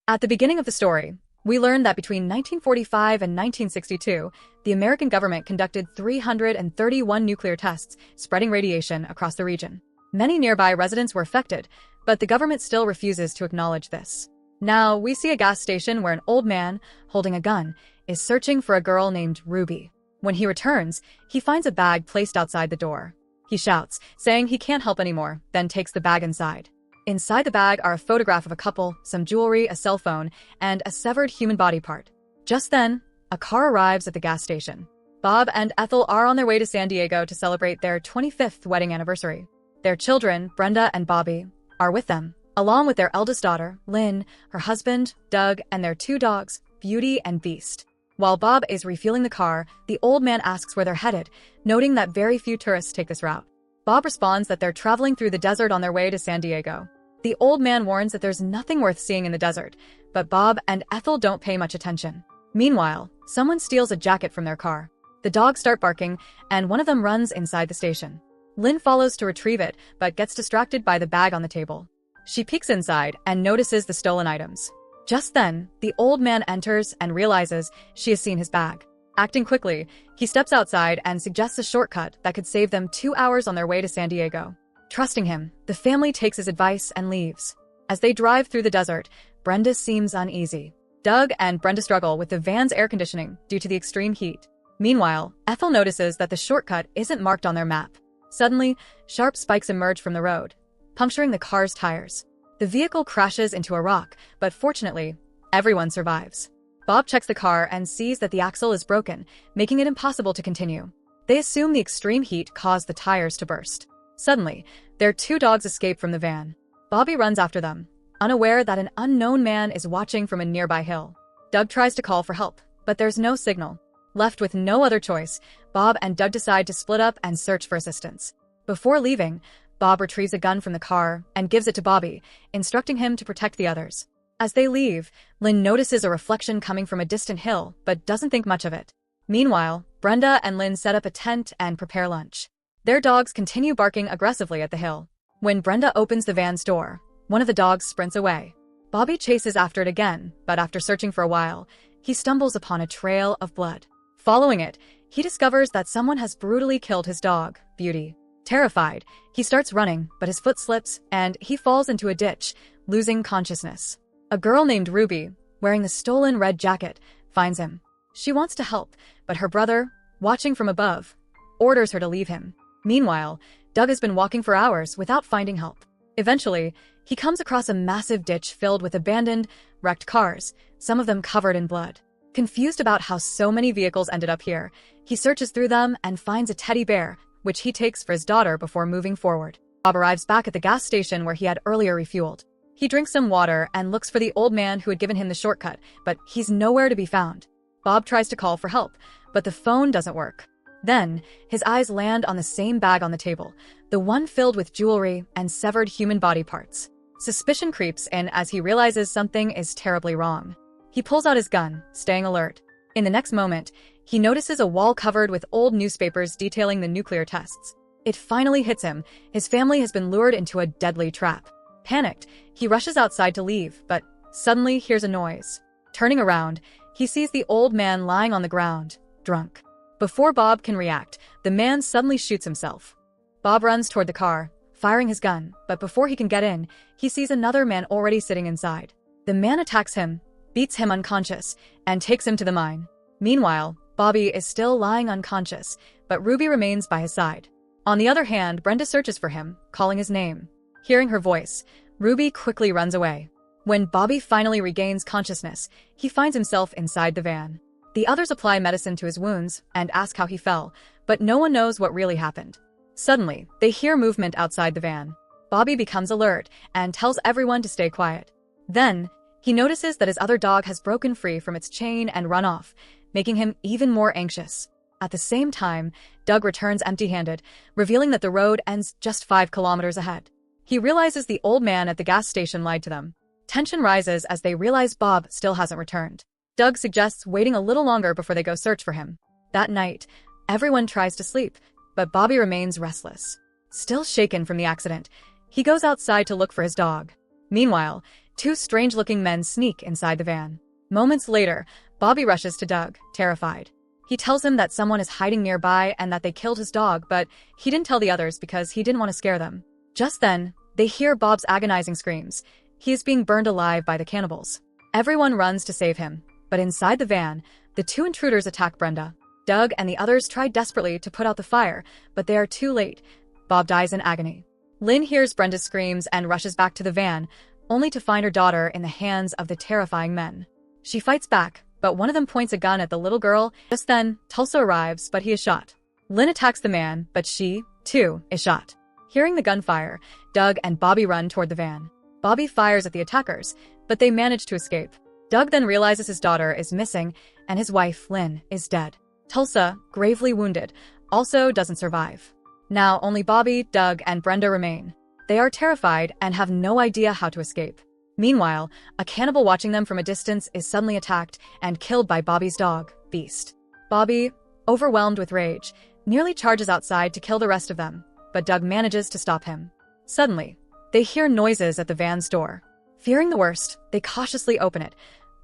At the beginning of the story, we learn that between 1945 and 1962, the American government conducted 331 nuclear tests, spreading radiation across the region. Many nearby residents were affected, but the government still refuses to acknowledge this. Now, we see a gas station where an old man, holding a gun, is searching for a girl named Ruby. When he returns, he finds a bag placed outside the door. He shouts, saying he can't help anymore, then takes the bag inside. Inside the bag are a photograph of a couple, some jewelry, a cell phone, and a severed human body part. Just then, a car arrives at the gas station. Bob and Ethel are on their way to San Diego to celebrate their 25th wedding anniversary. Their children, Brenda and Bobby, are with them, along with their eldest daughter, Lynn, her husband, Doug, and their two dogs, Beauty and Beast. While Bob is refueling the car, the old man asks where they're headed, noting that very few tourists take this route. Bob responds that they're traveling through the desert on their way to San Diego. The old man warns that there's nothing worth seeing in the desert, but Bob and Ethel don't pay much attention. Meanwhile, someone steals a jacket from their car. The dogs start barking, and one of them runs inside the station. Lynn follows to retrieve it, but gets distracted by the bag on the table. She peeks inside and notices the stolen items. Just then, the old man enters and realizes she has seen his bag. Acting quickly, he steps outside and suggests a shortcut that could save them 2 hours on their way to San Diego. Trusting him, the family takes his advice and leaves. As they drive through the desert, Brenda seems uneasy. Doug and Brenda struggle with the van's air conditioning due to the extreme heat. Meanwhile, Ethel notices that the shortcut isn't marked on their map. Suddenly, sharp spikes emerge from the road, puncturing the car's tires. The vehicle crashes into a rock, but fortunately, everyone survives. Bob checks the car and sees that the axle is broken, making it impossible to continue. They assume the extreme heat caused the tires to burst. Suddenly, their two dogs escape from the van. Bobby runs after them, unaware that an unknown man is watching from a nearby hill. Doug tries to call for help, but there's no signal. Left with no other choice, Bob and Doug decide to split up and search for assistance. Before leaving, Bob retrieves a gun from the car and gives it to Bobby, instructing him to protect the others. As they leave, Lynn notices a reflection coming from a distant hill, but doesn't think much of it. Meanwhile, Brenda and Lynn set up a tent and prepare lunch. Their dogs continue barking aggressively at the hill. When Brenda opens the van's door, one of the dogs sprints away. Bobby chases after it again, but after searching for a while, he stumbles upon a trail of blood. Following it, he discovers that someone has brutally killed his dog, Beauty. Terrified, he starts running, but his foot slips and he falls into a ditch, losing consciousness. A girl named Ruby, wearing the stolen red jacket, finds him. She wants to help, but her brother, watching from above, orders her to leave him. Meanwhile, Doug has been walking for hours without finding help. Eventually, he comes across a massive ditch filled with abandoned, wrecked cars, some of them covered in blood. Confused about how so many vehicles ended up here, he searches through them and finds a teddy bear, which he takes for his daughter before moving forward. Bob arrives back at the gas station where he had earlier refueled. He drinks some water and looks for the old man who had given him the shortcut, but he's nowhere to be found. Bob tries to call for help, but the phone doesn't work. Then, his eyes land on the same bag on the table, the one filled with jewelry and severed human body parts. Suspicion creeps in as he realizes something is terribly wrong. He pulls out his gun, staying alert. In the next moment, he notices a wall covered with old newspapers detailing the nuclear tests. It finally hits him. His family has been lured into a deadly trap. Panicked, he rushes outside to leave, but suddenly hears a noise. Turning around, he sees the old man lying on the ground, drunk. Before Bob can react, the man suddenly shoots himself. Bob runs toward the car, firing his gun, but before he can get in, he sees another man already sitting inside. The man attacks him, beats him unconscious, and takes him to the mine. Meanwhile, Bobby is still lying unconscious, but Ruby remains by his side. On the other hand, Brenda searches for him, calling his name. Hearing her voice, Ruby quickly runs away. When Bobby finally regains consciousness, he finds himself inside the van. The others apply medicine to his wounds and ask how he fell, but no one knows what really happened. Suddenly, they hear movement outside the van. Bobby becomes alert and tells everyone to stay quiet. Then, he notices that his other dog has broken free from its chain and run off, making him even more anxious. At the same time, Doug returns empty-handed, revealing that the road ends just 5 kilometers ahead. He realizes the old man at the gas station lied to them. Tension rises as they realize Bob still hasn't returned. Doug suggests waiting a little longer before they go search for him. That night, everyone tries to sleep, but Bobby remains restless. Still shaken from the accident, he goes outside to look for his dog. Meanwhile, Two strange-looking men sneak inside the van. Moments later, Bobby rushes to Doug, terrified. He tells him that someone is hiding nearby and that they killed his dog, but he didn't tell the others because he didn't want to scare them. Just then, they hear Bob's agonizing screams. He is being burned alive by the cannibals. Everyone runs to save him, but inside the van, the two intruders attack Brenda. Doug and the others try desperately to put out the fire, but they are too late. Bob dies in agony. Lynn hears Brenda's screams and rushes back to the van, only to find her daughter in the hands of the terrifying men. She fights back, but one of them points a gun at the little girl. Just then, Tulsa arrives, but he is shot. Lynn attacks the man, but she, too, is shot. Hearing the gunfire, Doug and Bobby run toward the van. Bobby fires at the attackers, but they manage to escape. Doug then realizes his daughter is missing, and his wife, Lynn, is dead. Tulsa, gravely wounded, also doesn't survive. Now only Bobby, Doug, and Brenda remain. They are terrified and have no idea how to escape. Meanwhile, a cannibal watching them from a distance is suddenly attacked and killed by Bobby's dog, Beast. Bobby, overwhelmed with rage, nearly charges outside to kill the rest of them, but Doug manages to stop him. Suddenly, they hear noises at the van's door. Fearing the worst, they cautiously open it,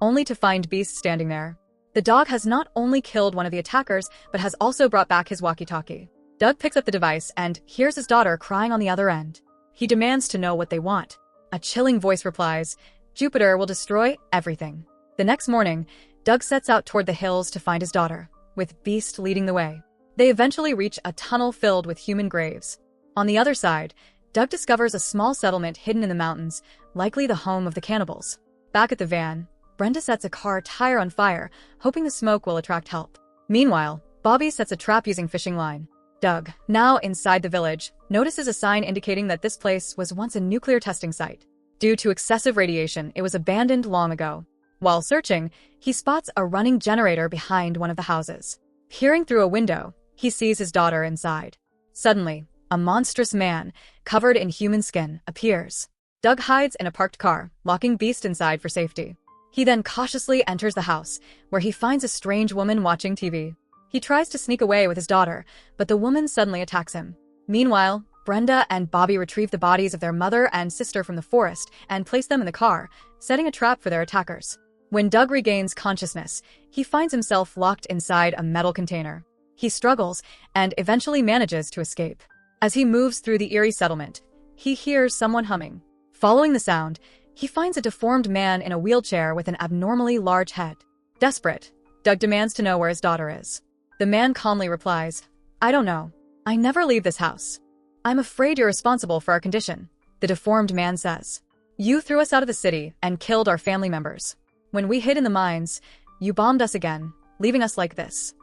only to find Beast standing there. The dog has not only killed one of the attackers, but has also brought back his walkie-talkie. Doug picks up the device and hears his daughter crying on the other end. He demands to know what they want. A chilling voice replies, "Jupiter will destroy everything." The next morning, Doug sets out toward the hills to find his daughter, with Beast leading the way. They eventually reach a tunnel filled with human graves. On the other side, Doug discovers a small settlement hidden in the mountains, likely the home of the cannibals. Back at the van, Brenda sets a car tire on fire, hoping the smoke will attract help. Meanwhile, Bobby sets a trap using fishing line. Doug, now inside the village, notices a sign indicating that this place was once a nuclear testing site. Due to excessive radiation, it was abandoned long ago. While searching, he spots a running generator behind one of the houses. Peering through a window, he sees his daughter inside. Suddenly, a monstrous man, covered in human skin, appears. Doug hides in a parked car, locking Beast inside for safety. He then cautiously enters the house, where he finds a strange woman watching TV. He tries to sneak away with his daughter, but the woman suddenly attacks him. Meanwhile, Brenda and Bobby retrieve the bodies of their mother and sister from the forest and place them in the car, setting a trap for their attackers. When Doug regains consciousness, he finds himself locked inside a metal container. He struggles and eventually manages to escape. As he moves through the eerie settlement, he hears someone humming. Following the sound, he finds a deformed man in a wheelchair with an abnormally large head. Desperate, Doug demands to know where his daughter is. The man calmly replies, "I don't know. I never leave this house." "I'm afraid you're responsible for our condition," the deformed man says. "You threw us out of the city and killed our family members. When we hid in the mines, you bombed us again, leaving us like this."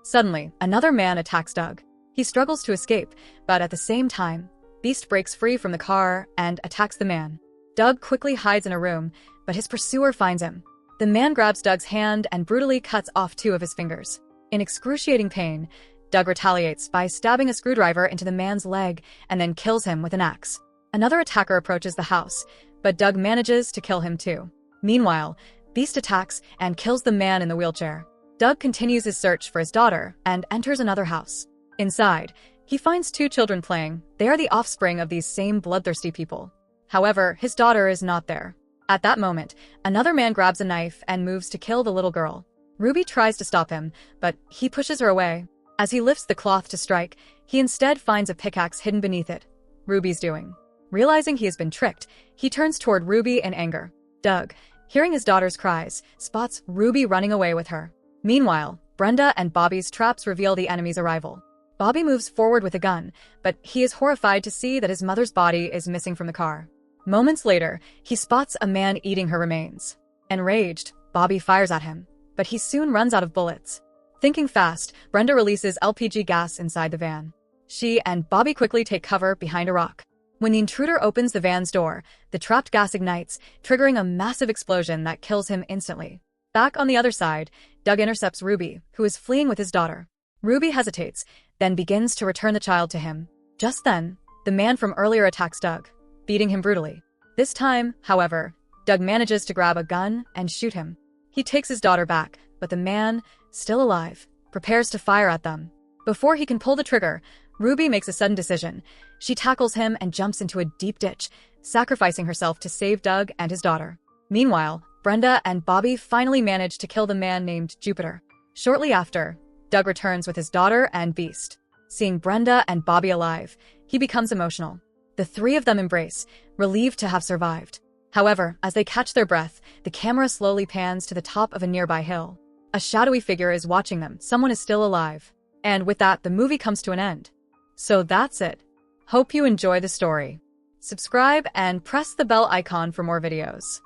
Suddenly, another man attacks Doug. He struggles to escape, but at the same time, Beast breaks free from the car and attacks the man. Doug quickly hides in a room, but his pursuer finds him. The man grabs Doug's hand and brutally cuts off 2 of his fingers. In excruciating pain, Doug retaliates by stabbing a screwdriver into the man's leg and then kills him with an axe. Another attacker approaches the house, but Doug manages to kill him too. Meanwhile, Beast attacks and kills the man in the wheelchair. Doug continues his search for his daughter and enters another house. Inside, he finds 2 children playing. They are the offspring of these same bloodthirsty people. However, his daughter is not there. At that moment, another man grabs a knife and moves to kill the little girl. Ruby tries to stop him, but he pushes her away. As he lifts the cloth to strike, he instead finds a pickaxe hidden beneath it. Ruby's doing. Realizing he has been tricked, he turns toward Ruby in anger. Doug, hearing his daughter's cries, spots Ruby running away with her. Meanwhile, Brenda and Bobby's traps reveal the enemy's arrival. Bobby moves forward with a gun, but he is horrified to see that his mother's body is missing from the car. Moments later, he spots a man eating her remains. Enraged, Bobby fires at him, but he soon runs out of bullets. Thinking fast, Brenda releases LPG gas inside the van. She and Bobby quickly take cover behind a rock. When the intruder opens the van's door, the trapped gas ignites, triggering a massive explosion that kills him instantly. Back on the other side, Doug intercepts Ruby, who is fleeing with his daughter. Ruby hesitates, then begins to return the child to him. Just then, the man from earlier attacks Doug, beating him brutally. This time, however, Doug manages to grab a gun and shoot him. He takes his daughter back, but the man, still alive, prepares to fire at them. Before he can pull the trigger, Ruby makes a sudden decision. She tackles him and jumps into a deep ditch, sacrificing herself to save Doug and his daughter. Meanwhile, Brenda and Bobby finally manage to kill the man named Jupiter. Shortly after, Doug returns with his daughter and Beast. Seeing Brenda and Bobby alive, he becomes emotional. The three of them embrace, relieved to have survived. However, as they catch their breath, the camera slowly pans to the top of a nearby hill. A shadowy figure is watching them. Someone is still alive. And with that, the movie comes to an end. So that's it. Hope you enjoy the story. Subscribe and press the bell icon for more videos.